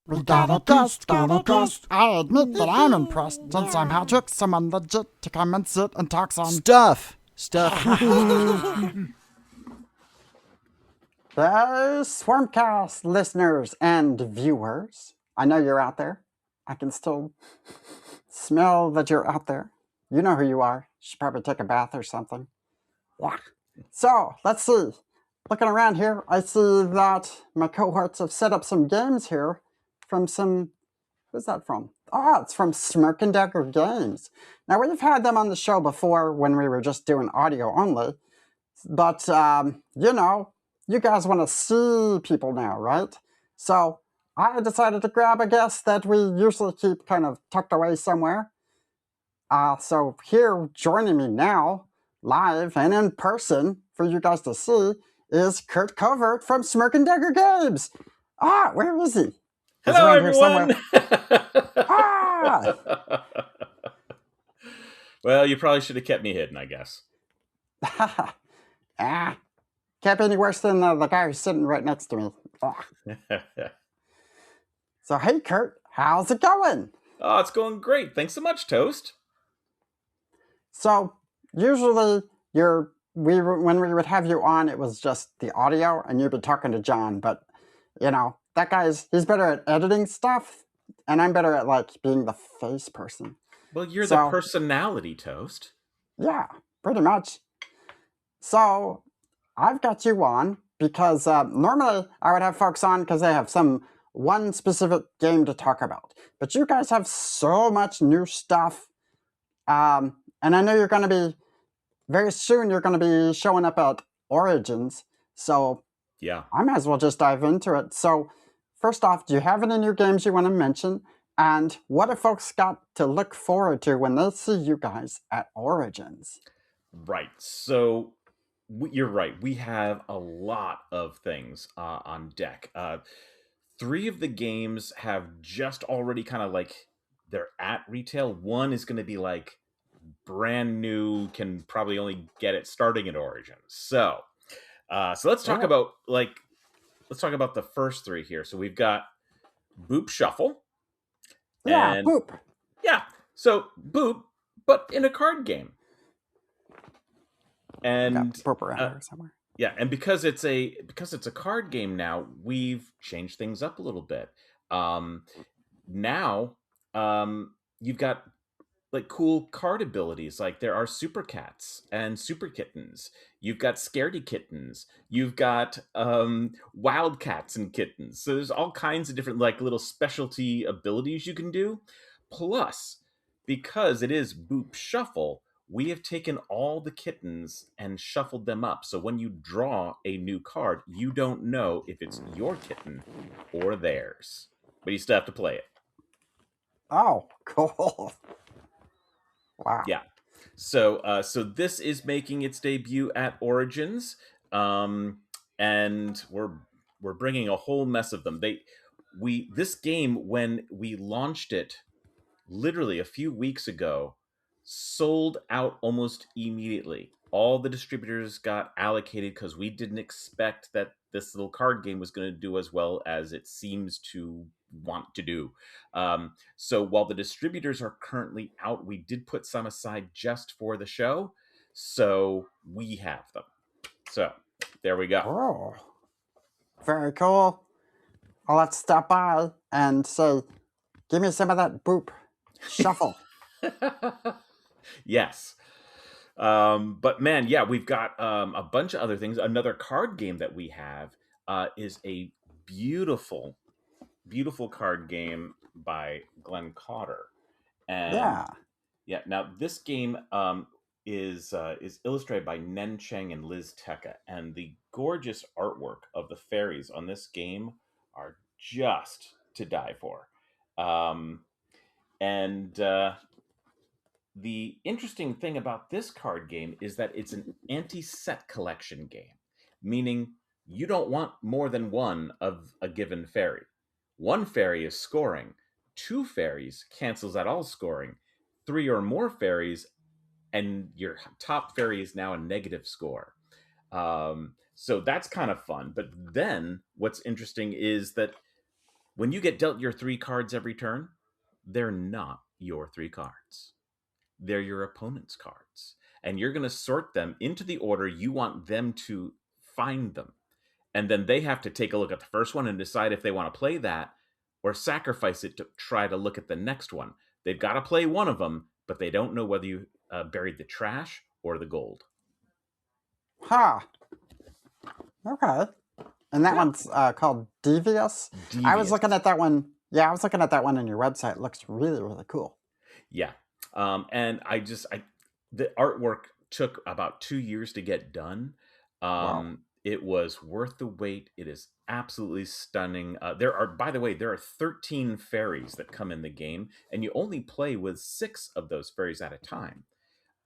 We got a guest, got a guest. I admit that I'm impressed since I'm had tricked someone legit to come and sit and talk some Stuff. Those Swarmcast listeners and viewers, I know you're out there. I can still smell that you're out there. You know who you are. You should probably take a bath or something. Yeah. So, let's see. Looking around here, I see that my cohorts have set up some games here from some... Who's that from? Oh, it's from Smirk Dagger Games. Now, we've had them on the show before when we were just doing audio only. But, you guys want to see people now, right? So I decided to grab a guest that we usually keep kind of tucked away somewhere. So here, joining me now, live and in person for you guys to see, is Curt Covert from Smirk Dagger Games. Where is he? He's Hello, around here everyone. Well, you probably should have kept me hidden, I guess. Can't be any worse than the guy who's sitting right next to me. So, hey, Curt, how's it going? Oh, it's going great. Thanks so much, Toast. So, usually, when we would have you on, it was just the audio, and you'd be talking to John. But, that he's better at editing stuff, and I'm better at, being the face person. Well, you're the personality, Toast. Yeah, pretty much. So, I've got you on because normally I would have folks on because they have one specific game to talk about. But you guys have so much new stuff. And I know you're going to be, very soon, you're going to be showing up at Origins. So yeah, I might as well just dive into it. So first off, do you have any new games you want to mention? And what have folks got to look forward to when they see you guys at Origins? Right. So you're right. We have a lot of things on deck. 3 of the games have just already kind of they're at retail. One is going to be brand new, can probably only get it starting at Origins. So let's talk about the first 3 here. So we've got Boop Shuffle. Yeah, Boop. Yeah. So Boop, but in a card game. And Boop around there somewhere. Yeah, and because it's a card game now, we've changed things up a little bit. Now, you've got cool card abilities. There are super cats and super kittens. You've got scaredy kittens. You've got wild cats and kittens. So there's all kinds of different little specialty abilities you can do. Plus, because it is Boop Shuffle, we have taken all the kittens and shuffled them up. So when you draw a new card, you don't know if it's your kitten or theirs. But you still have to play it. Oh, cool. Wow. Yeah. So this is making its debut at Origins. And we're bringing a whole mess of them. This game, when we launched it literally a few weeks ago, sold out almost immediately. All the distributors got allocated because we didn't expect that this little card game was going to do as well as it seems to want to do. So while the distributors are currently out, we did put some aside just for the show. So we have them. So there we go. Oh, very cool. I'll have to stop by and say, give me some of that Boop Shuffle. Yes. But man, yeah, we've got a bunch of other things. Another card game that we have is a beautiful card game by Glenn Cotter. And yeah. Now this game is illustrated by Nen Cheng and Liz Teka, and the gorgeous artwork of the fairies on this game are just to die for. The interesting thing about this card game is that it's an anti-set collection game, meaning you don't want more than one of a given fairy. One fairy is scoring. 2 fairies cancels out all scoring. 3 or more fairies, and your top fairy is now a negative score. So that's kind of fun. But then what's interesting is that When you get dealt your 3 cards every turn, they're not your 3 cards. They're your opponent's cards. And you're going to sort them into the order you want them to find them. And then they have to take a look at the first one and decide if they want to play that or sacrifice it to try to look at the next one. They've got to play one of them, but they don't know whether you buried the trash or the gold. Huh. Okay. And that one's called Devious. I was looking at that one. Yeah, I was looking at that one on your website. It looks really, really cool. Yeah. And the artwork took about 2 years to get done. Wow. It was worth the wait. It is absolutely stunning. By the way, there are 13 fairies that come in the game, and you only play with 6 of those fairies at a time.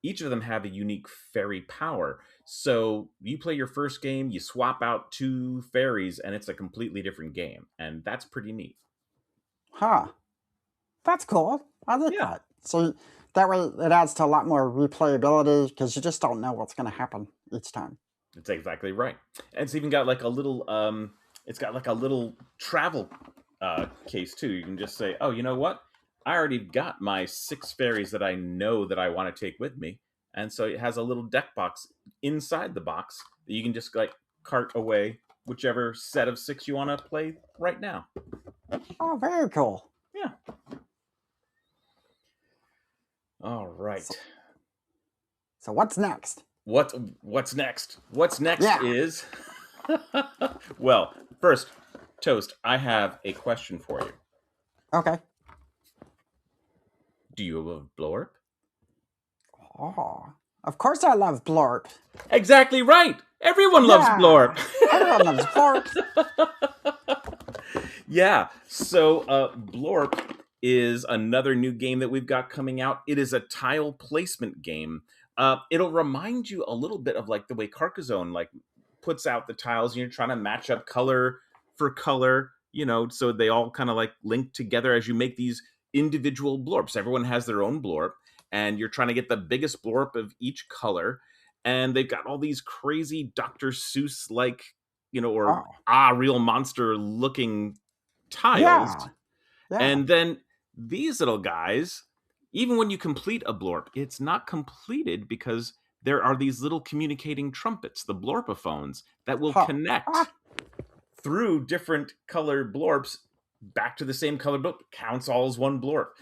Each of them have a unique fairy power. So you play your first game, you swap out 2 fairies, and it's a completely different game. And that's pretty neat. Huh. That's cool. I like Yeah. that. So that way it adds to a lot more replayability because you just don't know what's going to happen each time. That's exactly right. And it's even got like a little travel case too. You can just say, oh, you know what? I already got my 6 fairies that I know that I want to take with me. And so it has a little deck box inside the box that you can just like cart away whichever set of 6 you want to play right now. Oh, very cool. Yeah. All right. So what's next? What's next? What's next is well, first, Toast, I have a question for you. Okay. Do you love Blorp? Oh, of course I love Blorp. Exactly right. Everyone loves Blorp. Everyone loves Blorp. Yeah. So Blorp is another new game that we've got coming out. It is a tile placement game. It'll remind you a little bit of like the way Carcassonne like puts out the tiles, and you're trying to match up color for color, so they all kind of like link together as you make these individual blorps. Everyone has their own blorp, and you're trying to get the biggest blorp of each color. And they've got all these crazy Dr. Seuss like, real monster looking tiles. Yeah. And then these little guys, even when you complete a blorp, it's not completed because there are these little communicating trumpets, the blorpophones, that will connect through different colored blorps back to the same color blorp. Counts all as one blorp.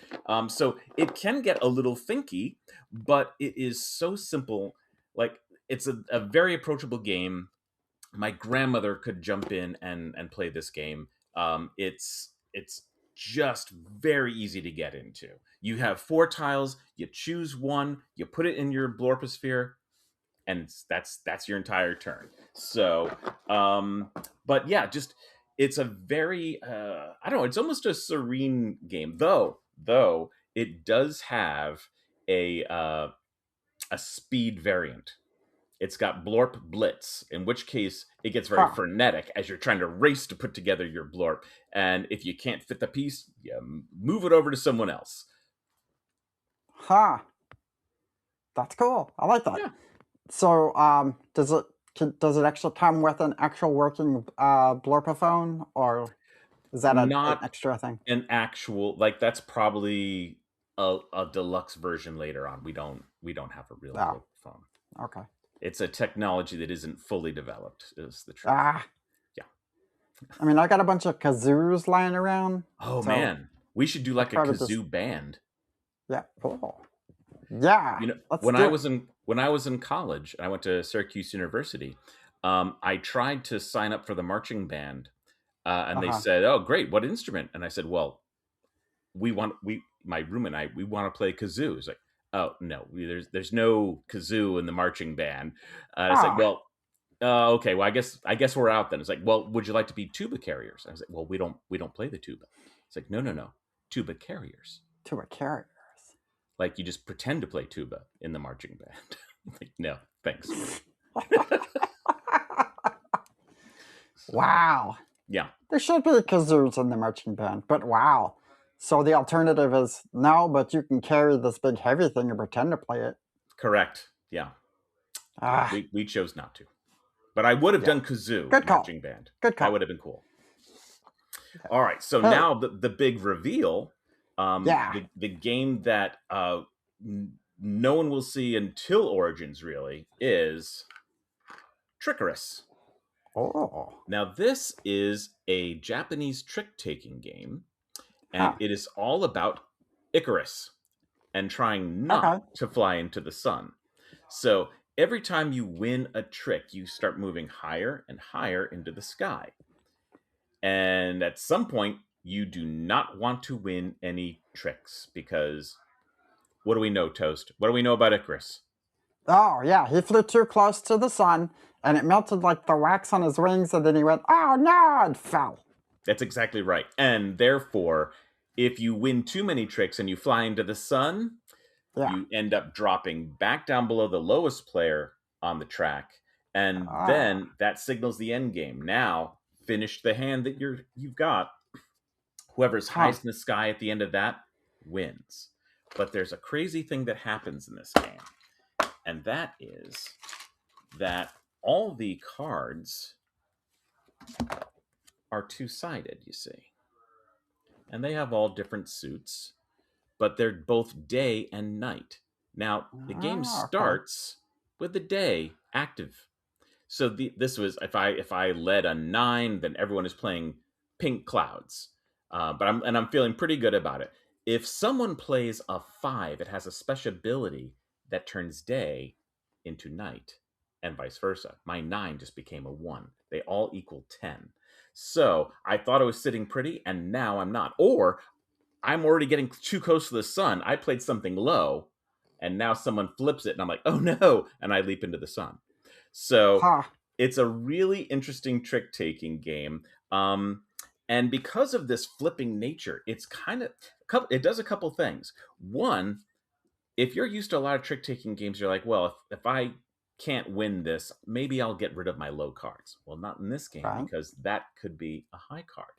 So it can get a little thinky, but it is so simple. Like, it's a very approachable game. My grandmother could jump in and play this game. It's just very easy to get into. You have 4 tiles, you choose one, you put it in your blorposphere, and that's your entire turn. So, but yeah, it's a very I don't know, it's almost a serene game, though it does have a speed variant. It's got Blorp Blitz, in which case it gets very frenetic as you're trying to race to put together your Blorp. And if you can't fit the piece, you move it over to someone else. That's cool. I like that. Yeah. So, does it actually come with an actual working blorpophone, or is that an extra thing? An actual, like, that's probably a deluxe version later on. We don't have a real blorpophone. Okay. It's a technology that isn't fully developed, is the truth. Yeah. I mean, I got a bunch of kazoos lying around. Oh, so man. We should do like a kazoo band. Yeah. Cool. Yeah. When I was in college, I went to Syracuse University. I tried to sign up for the marching band, and they said, "Oh, great! What instrument?" And I said, "Well, my room and I, we want to play kazoo." It's like, "Oh no, there's no kazoo in the marching band." It's like, "Well, okay, well, I guess we're out then." It's like, "Well, would you like to be tuba carriers?" I was like, "Well, we don't play the tuba." It's like, no, tuba carriers. Tuba carriers. Like, you just pretend to play tuba in the marching band. Like, no, thanks. Wow. Yeah. There should be kazoos in the marching band, but wow. So the alternative is no, but you can carry this big heavy thing and pretend to play it. Correct. Yeah. We chose not to. But I would have done kazoo marching band. Good call. That would have been cool. All right, so Hey, now the big reveal, yeah. the game that no one will see until Origins really is Trickerous. Oh. Now this is a Japanese trick-taking game, and Huh. it is all about Icarus and trying not Okay. to fly into the sun. So every time you win a trick, you start moving higher and higher into the sky. And at some point, you do not want to win any tricks because what do we know, Toast? What do we know about Icarus? Oh, yeah. He flew too close to the sun and it melted like the wax on his wings, and then he went, oh no, and fell. That's exactly right. And therefore, if you win too many tricks and you fly into the sun, Yeah. you end up dropping back down below the lowest player on the track. And Ah. then that signals the end game. Now, finish the hand that you've got. Whoever's Huh. highest in the sky at the end of that wins. But there's a crazy thing that happens in this game, and that is that all the cards are two-sided, you see. And they have all different suits, but they're both day and night. Now, the game Ah, okay. starts with the day active. So this was if I led a 9, then everyone is playing pink clouds. But I'm feeling pretty good about it. If someone plays a 5, it has a special ability that turns day into night, and vice versa. My 9 just became a 1. They all equal 10. So I thought I was sitting pretty, and now I'm not. Or I'm already getting too close to the sun. I played something low, and now someone flips it, and I'm like, oh no, and I leap into the sun. So Huh. it's a really interesting trick taking game. And because of this flipping nature, it's kind of it does a couple things. One, if you're used to a lot of trick taking games, you're like, well, if I can't win this, maybe I'll get rid of my low cards. Well, not in this game Okay. because that could be a high card.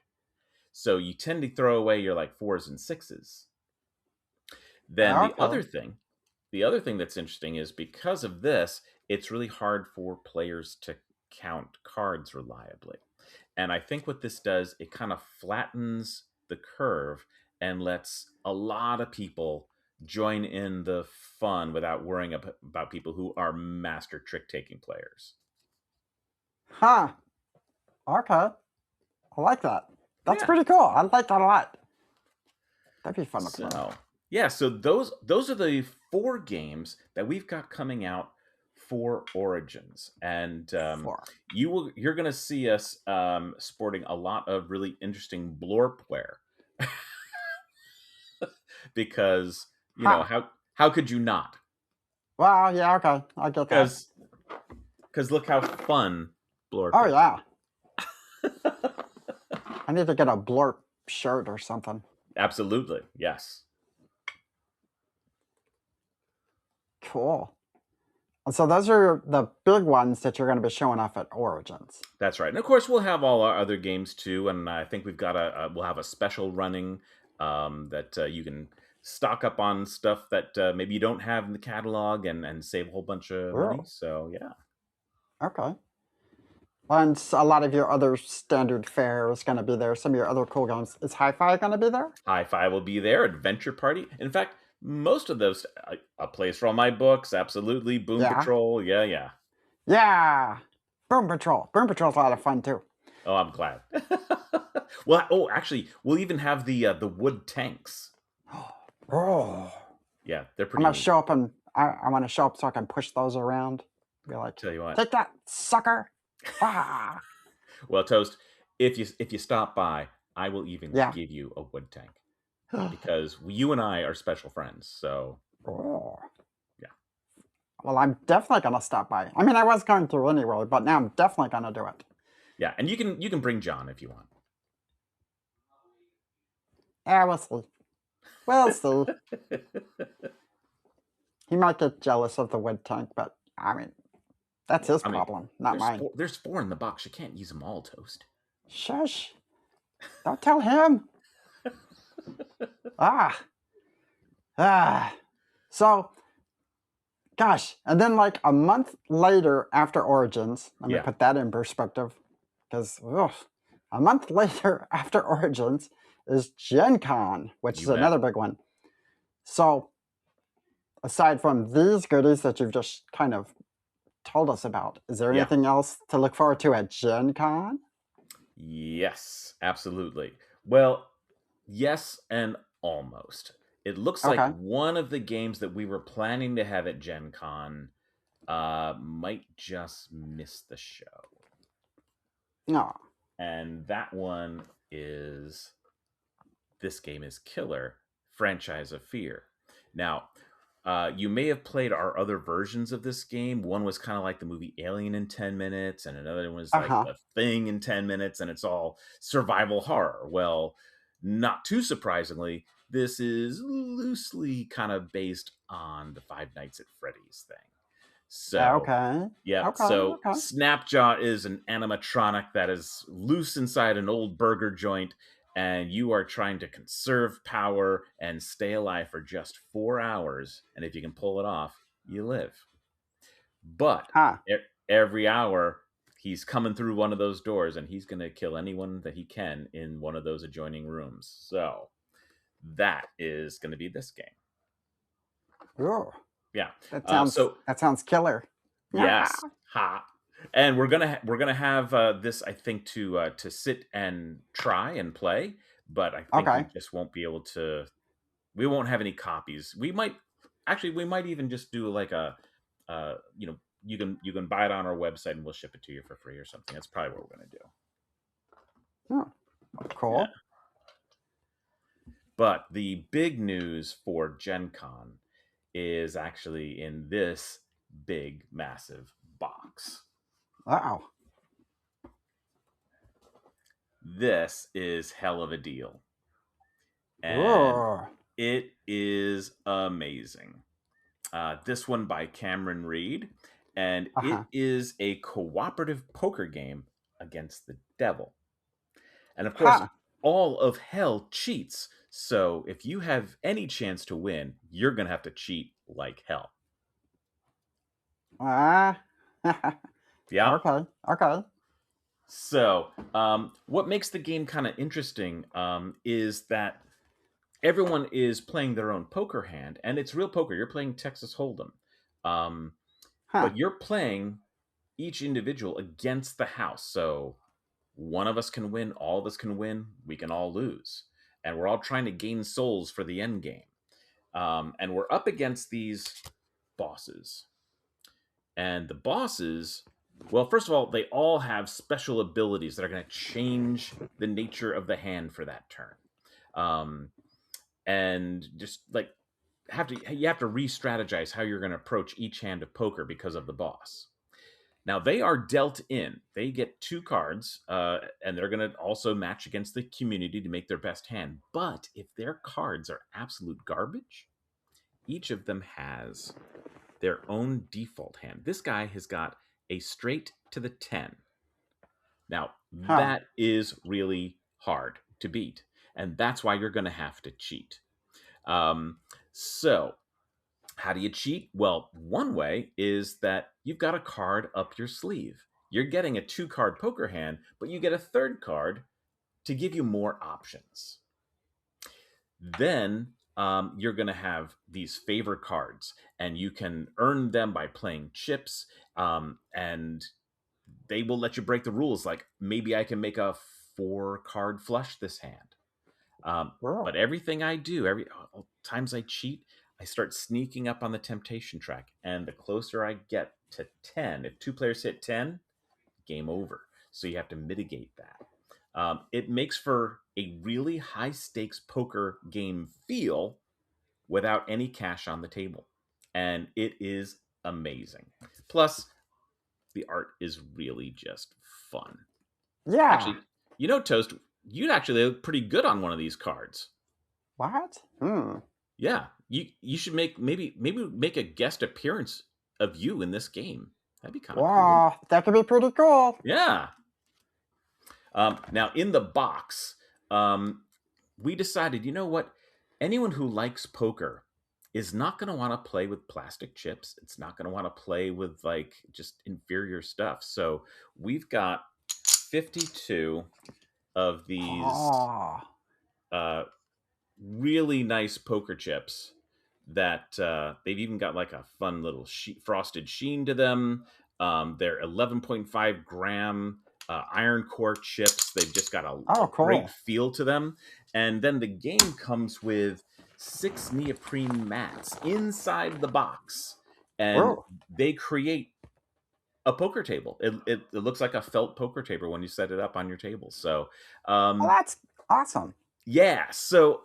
So you tend to throw away your like 4s and 6s. Then Okay. the other thing that's interesting is because of this, it's really hard for players to count cards reliably. And I think what this does, it kind of flattens the curve and lets a lot of people join in the fun without worrying about people who are master trick taking players. Huh. Okay. I like that. That's Yeah. pretty cool. I like that a lot. That'd be fun to play. So yeah, so those are the 4 games that we've got coming out for Origins, and Four. you're going to see us sporting a lot of really interesting blorpware because Huh. how could you not? Well, yeah, okay. I get that. Because look how fun blorp Oh, is. yeah. I need to get a blurp shirt or something. Absolutely, yes. Cool. And so those are the big ones that you're going to be showing off at Origins. That's right, and of course we'll have all our other games too. And I think we've got we'll have a special running that you can stock up on stuff that maybe you don't have in the catalog and save a whole bunch of money. Oh, So yeah, okay. And a lot of your other standard fare is going to be there. Some of your other cool games. Is Hi-Fi going to be there? Hi-Fi will be there. Adventure Party. In fact, most of those a place for all my books. Absolutely, Boom Yeah. Patrol. Yeah, yeah. Yeah. Boom Patrol. Boom Patrol's a lot of fun too. Oh, I'm glad. Well, oh, actually, we'll even have the wood tanks. Oh. Yeah, they're I'm pretty going to neat. show up and I want to show up so I can push those around. Be like, Tell you what. take that, sucker. Ah. Well, Toast, if you stop by, I will even Yeah. give you a wood tank because you and I are special friends. So Oh. yeah, Well, I'm definitely going to stop by. I mean, I was going to anyway, but now I'm definitely going to do it. yeah, and you can bring John if you want. Yeah, we'll see. We'll see. He might get jealous of the wood tank, but I mean, that's his I mean, problem, not mine. there's 4 in the box. You can't use them all, Toast. Shush. Don't tell him. Ah. Ah. So, gosh. And then, like a month later after Origins, let me Yeah. put that in perspective because a month later after Origins is Gen Con, which You is bet. another big one. So, aside from these goodies that you've just kind of told us about, is there Yeah. anything else to look forward to at Gen Con? Yes, absolutely. Well, yes and almost. It looks like Okay. one of the games that we were planning to have at Gen Con might just miss the show. No. And that one is This Game is Killer, Franchise of Fear. Now, you may have played our other versions of this game. One was kind of like the movie Alien in 10 minutes, and another one was Uh like huh. The Thing in 10 minutes, and it's all survival horror. Well, not too surprisingly, this is loosely kind of based on the Five Nights at Freddy's thing. So, Okay. yep. Okay. So Okay. Snapjaw is an animatronic that is loose inside an old burger joint, and you are trying to conserve power and stay alive for just 4 hours. And if you can pull it off, you live. But Huh. every hour, he's coming through one of those doors, and he's going to kill anyone that he can in one of those adjoining rooms. So that is going to be this game. Ooh, Yeah. that sounds killer. Yeah. Yes, ha. And we're gonna have this, I think, to sit and try and play, but I think we Okay. just won't be able to. We won't have any copies. We might even just do like you can buy it on our website and we'll ship it to you for free or something. That's probably what we're gonna do. Oh, Yeah. cool. But the big news for Gen Con is actually in this big, massive box. Wow. This is hell of a deal. And Ooh. it is amazing. This one by Cameron Reed, and Uh it huh. is a cooperative poker game against the devil. And of course, Huh. all of hell cheats. So if you have any chance to win, you're going to have to cheat like hell. Ah. Yeah. Okay. Okay. So, what makes the game kind of interesting is that everyone is playing their own poker hand, and it's real poker. You're playing Texas Hold'em, um, Huh. but you're playing each individual against the house. So one of us can win, all of us can win, we can all lose, and we're all trying to gain souls for the end game. And we're up against these bosses, and the bosses. Well, first of all, they all have special abilities that are going to change the nature of the hand for that turn. Um, and just like you have to re-strategize how you're going to approach each hand of poker because of the boss. Now they are dealt in. They get two cards, and they're going to also match against the community to make their best hand. But if their cards are absolute garbage, each of them has their own default hand. This guy has got a straight to the 10. Now Huh. that is really hard to beat, and that's why you're going to have to cheat. Um, so, how do you cheat? Well, one way is that you've got a card up your sleeve. You're getting a two-card poker hand, but you get a third card to give you more options. Then you're going to have these favor cards, and you can earn them by playing chips, and they will let you break the rules. Like maybe I can make a four-card flush this hand. Ooh. But everything I do, every times I cheat, I start sneaking up on the temptation track. And the closer I get to 10, if two players hit 10, game over. So you have to mitigate that. It makes for a really high stakes poker game feel without any cash on the table. And it is amazing. Plus, the art is really just fun. Yeah. Actually, Toast, you'd actually look pretty good on one of these cards. What? Hmm. Yeah, you should maybe make a guest appearance of you in this game. That'd be kind of cool. Wow. That could be pretty cool. Yeah. Now in the box, we decided, you know what? Anyone who likes poker is not going to want to play with plastic chips. It's not going to want to play with like just inferior stuff. So we've got 52 of these Oh, uh, really nice poker chips that they've even got like a fun little frosted sheen to them. They're 11.5 gram iron core chips. They've just got a oh, great cool. feel to them. And then the game comes with 6 neoprene mats inside the box, and Ooh, they create a poker table. It looks like a felt poker table when you set it up on your table. So, well, um, that's awesome. yeah. So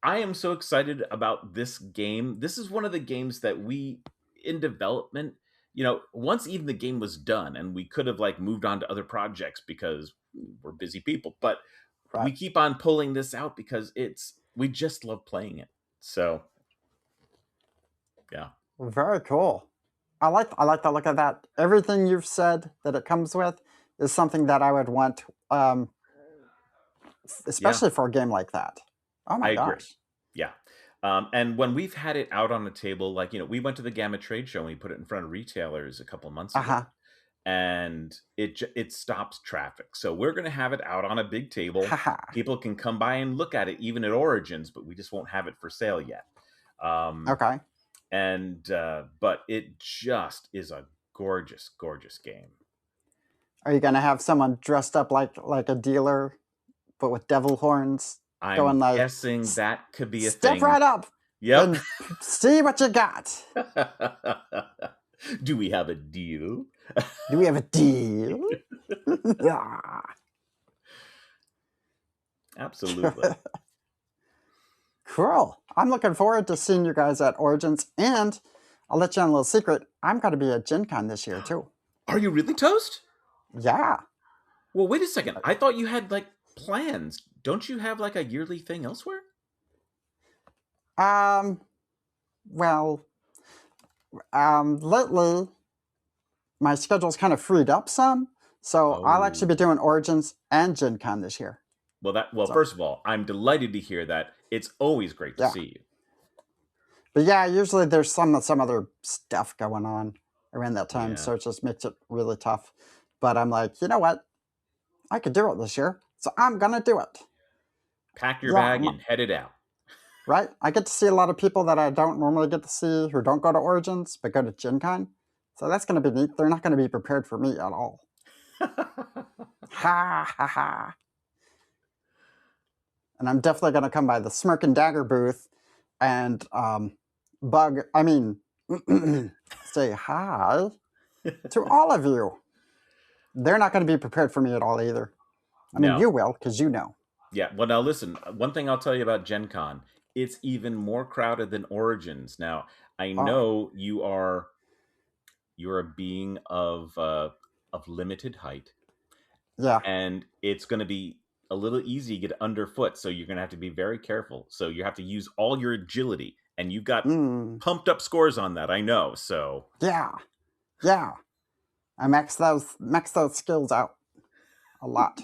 I am so excited about this game. This is one of the games that we in development, once even the game was done and we could have like moved on to other projects because we're busy people, but we Right. keep on pulling this out because we just love playing it. So, yeah. Very cool. I like the look of that. Everything you've said that it comes with is something that I would want, Yeah, especially for a game like that. Oh I my agree. gosh. Yeah. And when we've had it out on the table, like, we went to the Gamma Trade Show and we put it in front of retailers a couple months Uh ago, huh. and it stops traffic. So we're going to have it out on a big table. Haha. People can come by and look at it, even at Origins, but we just won't have it for sale yet. Um, Okay. and but it just is a gorgeous, gorgeous game. Are you gonna have someone dressed up like a dealer, but with devil horns, I'm going like, guessing that could be a Step thing. right up Yep. and see what you got. Do we have a deal? Do we have a deal? Yeah. Absolutely. Cool. I'm looking forward to seeing you guys at Origins, and I'll let you on a little secret. I'm going to be at Gen Con this year too. Are you really, Toast? Yeah. Well, wait a second. I thought you had like plans. Don't you have like a yearly thing elsewhere? Um. Well. Lately my schedule's kind of freed up some, so I'll actually be Oh. doing Origins and Gen Con this year. Well, So first of all, I'm delighted to hear that. It's always great to yeah. see you. But yeah, usually there's some other stuff going on around that time, Yeah. so it just makes it really tough. But I'm like, you know what? I could do it this year, so I'm gonna do it. Pack your Yeah, bag and head it out. right. I get to see a lot of people that I don't normally get to see who don't go to Origins but go to Gen Con. So that's gonna be neat. They're not gonna be prepared for me at all. Ha ha ha. And I'm definitely gonna come by the Smirk and Dagger booth and say hi to all of you. They're not going to be prepared for me at all either. I mean, No. you will, because you know. Yeah. Well, now listen, one thing I'll tell you about Gen Con, it's even more crowded than Origins. Now, I Oh, know you're a being of limited height, yeah. and it's going to be a little easy to get underfoot, so you're going to have to be very careful. So you have to use all your agility, and you've got Mm, pumped up scores on that, I know. So yeah. Yeah. I max those skills out a lot.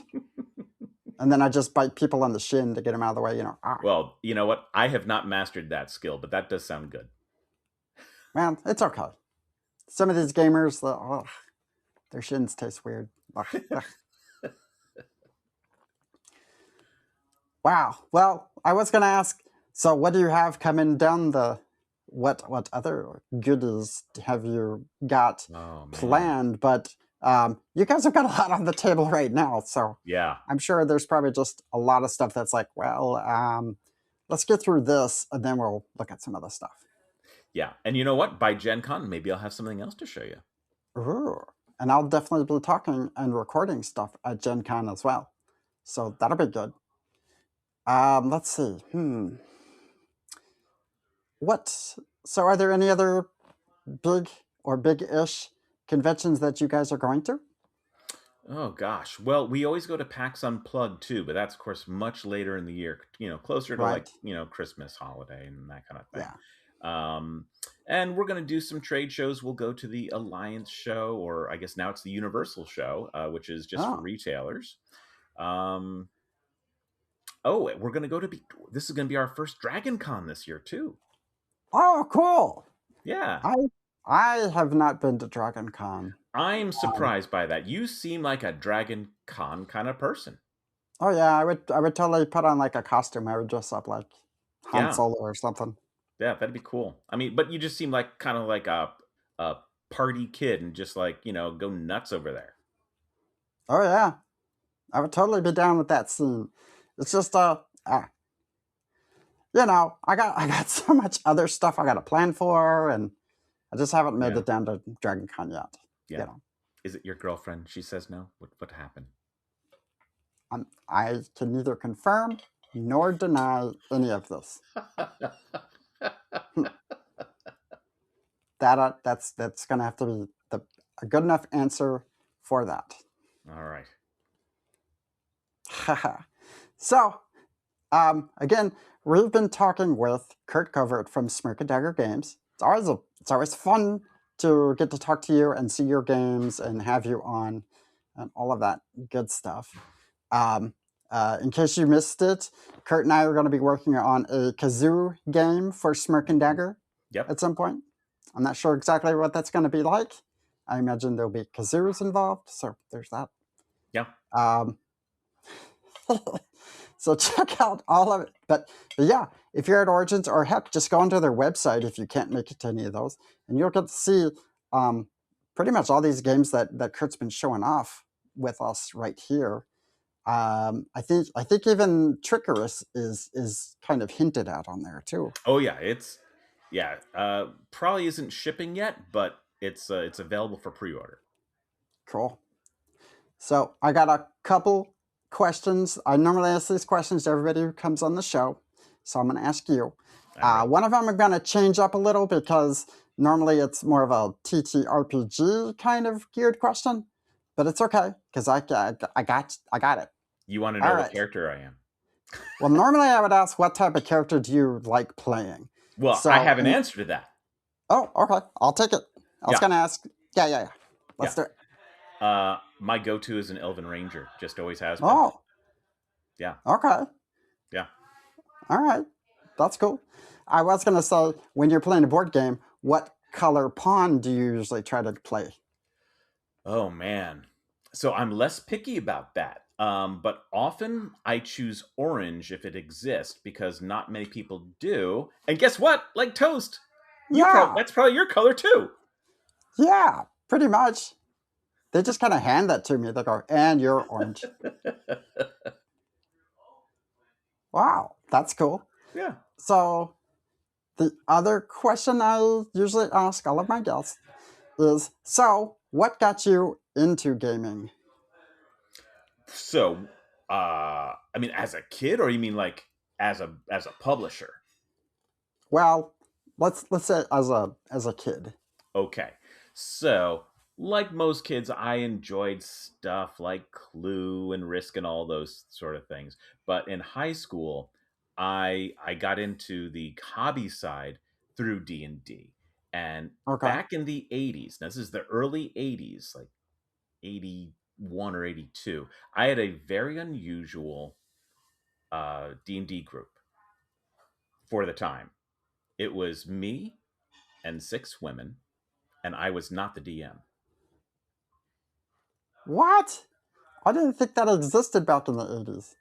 And then I just bite people on the shin to get them out of the way, Ah, well, you know what? I have not mastered that skill, but that does sound good. man, it's okay. Some of these gamers, their shins taste weird. Ugh, ugh. Wow. Well, I was going to ask, so what do you have coming down what other goodies have you got Oh man. planned? But you guys have got a lot on the table right now, so Yeah. I'm sure there's probably just a lot of stuff that's like, well, let's get through this and then we'll look at some other stuff. Yeah. And you know what? By Gen Con, maybe I'll have something else to show you. Ooh. And I'll definitely be talking and recording stuff at Gen Con as well. So that'll be good. Let's see. What? So, are there any other big or big-ish conventions that you guys are going to? Oh gosh. Well, we always go to PAX Unplugged too, but that's of course much later in the year, closer to like, Right. Christmas holiday and that kind of thing. Yeah. Um, and we're going to do some trade shows. We'll go to the Alliance show, or I guess now it's the Universal show, which is just for Oh. retailers. Um, oh, we're going to this is going to be our first Dragon Con this year too. Oh, cool. Yeah. I I have not been to Dragon Con. I'm Um, surprised by that. You seem like a Dragon Con kind of person. oh yeah, I would totally put on like a costume. I would dress up like Han Yeah, Solo or something. yeah, that'd be cool. I mean, but you just seem like kind of like a party kid and just like go nuts over there. Oh yeah, I would totally be down with that scene. It's just I got so much other stuff I got to plan for, and I just haven't made Yeah, it down to Dragon Con yet. You yeah. know, Is it your girlfriend? She says no. What happened? I can neither confirm nor deny any of this. That's gonna have to be a good enough answer for that. All right. So, again, we've been talking with Curt from Smirk Dagger Games. It's always fun to get to talk to you and see your games and have you on and all of that good stuff. Um, in case you missed it, Curt and I are going to be working on a kazoo game for Smirk and Mhm. Dagger Yep. at some point. I'm not sure exactly what that's going to be like. I imagine there'll be kazoos involved, so there's that. Yeah. Um, so check out all of it. But yeah, if you're at Origins, or heck, just go onto their website if you can't make it to any of those, and you'll get to see um, pretty much all these games that Curt's been showing off with us right here. I think even Trickerous is kind of hinted at on there too. Oh yeah. Yeah. Probably isn't shipping yet, but it's available for pre-order. Cool. So I got a couple questions. I normally ask these questions to everybody who comes on the show. So I'm going to ask you. I'm ready. One of them I'm going to change up a little because normally it's more of a TTRPG kind of geared question, but it's okay because I got it. You want to All know what right. character I am? Well, normally I would ask what type of character do you like playing. Well, I So have an answer to that. oh, okay, I'll take it. I was Yeah. going to ask. Yeah. Yeah. Let's do it. My go-to is an Elven Ranger. Just always has been. Oh, Yeah. okay. Yeah. All right, that's cool. I was gonna say, when you're playing a board game, what color pawn do you usually try to play? Oh man. So I'm less picky about that. But often I choose orange if it exists because not many people do. And guess what? Like toast, Yeah, that's probably your color too. yeah, pretty much. They just kind of hand that to me. They go, and you're orange. Wow, that's cool. Yeah. So the other question I usually ask all of my guests is, so what got you into gaming? So, I mean, as a kid, or you mean like as a publisher? Well, let's say as a kid. Okay. So, like most kids, I enjoyed stuff like Clue and Risk and all those sort of things. But in high school, I got into the hobby side through D&D. And Okay. back in the 80s, now this is the early 80s, like 81 or 82, I had a very unusual D&D group for the time. It was me and six women, and I was not the DM. What? I didn't think that existed back in the 80s.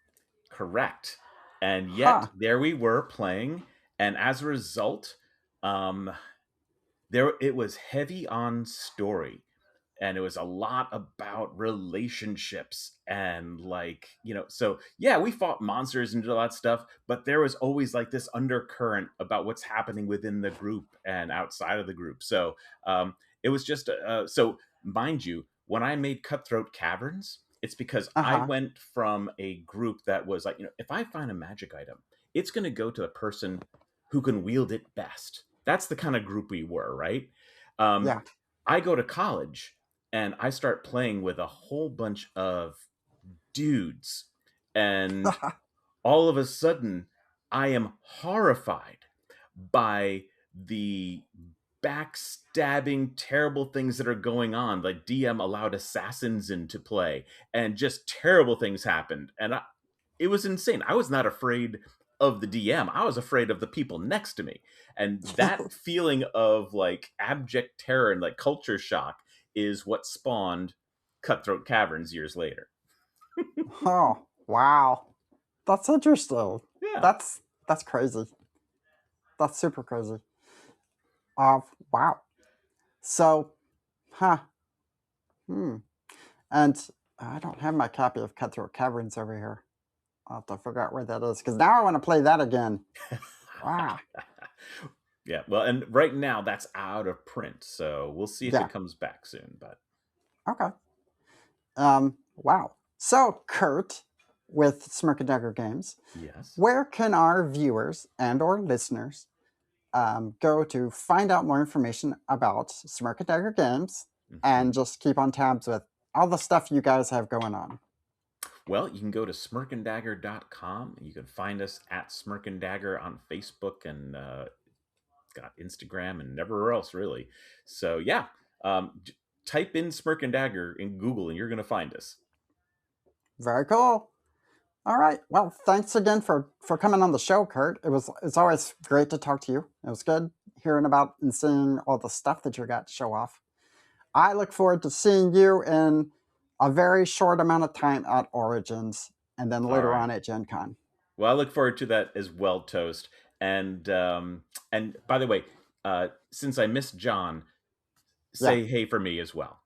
Correct. And yet Huh. there we were playing, and as a result, um, there it was heavy on story, and it was a lot about relationships and so yeah, we fought monsters and did all that stuff, but there was always like this undercurrent about what's happening within the group and outside of the group. So it was just so mind you, when I made Cutthroat Caverns, it's because Uh I huh. went from a group that was like, if I find a magic item, it's going to go to the person who can wield it best. That's the kind of group we were, right? um, Yeah. I go to college and I start playing with a whole bunch of dudes. And all of a sudden, I am horrified by the backstabbing, terrible things that are going on. Like DM allowed assassins into play, and just terrible things happened. And it was insane. I was not afraid of the DM. I was afraid of the people next to me. And that feeling of like abject terror and like culture shock is what spawned Cutthroat Caverns years later. Oh, wow. That's interesting. Yeah. That's crazy. That's super crazy. Wow. So, huh. Hmm. And I don't have my copy of Cutthroat Caverns over here. I'll have to figure out where that is because now I want to play that again. Wow. Yeah, well, and right now that's out of print, so we'll see if Yeah. it comes back soon. But Okay. Wow. So, Curt, with Smirk Dagger Games, yes, where can our viewers and or listeners go to find out more information about Smirk Dagger Games and just keep on tabs with all the stuff you guys have going on? well, you can go to smirkandagger.com. You can find us at Smirk and Dagger on Facebook and got Instagram and everywhere else, really. So, yeah, type in Smirk and Dagger in Google and you're going to find us. Very cool. All right. Well, thanks again for coming on the show, Curt. It's always great to talk to you. It was good hearing about and seeing all the stuff that you got to show off. I look forward to seeing you in a very short amount of time at Origins and then later on at Gen Con. Well, I look forward to that as well, Toast. And by the way, since I missed John, say hey for me as well.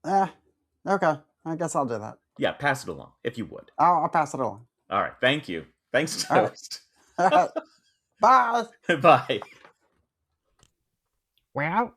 Okay. I guess I'll do that. Yeah, pass it along if you would. I'll pass it along. All right. Thank you. Thanks, All right. Toast. All right. Bye. Bye. Well,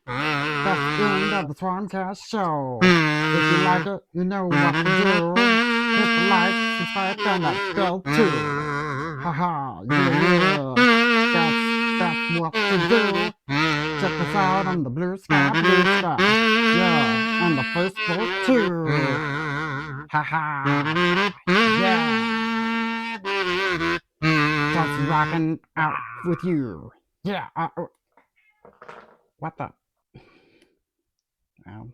that's the end of the Swarmcast show. If you like it, you know what to do. Hit the like, subscribe, and that bell too. Haha, yeah. That's what to do. Check us out on the Blue Sky. Yeah, on the Facebook too. Haha, yeah. Just rocking out with you. Yeah. What the? Oh.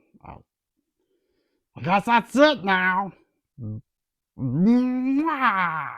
I guess that's it now. Mwah.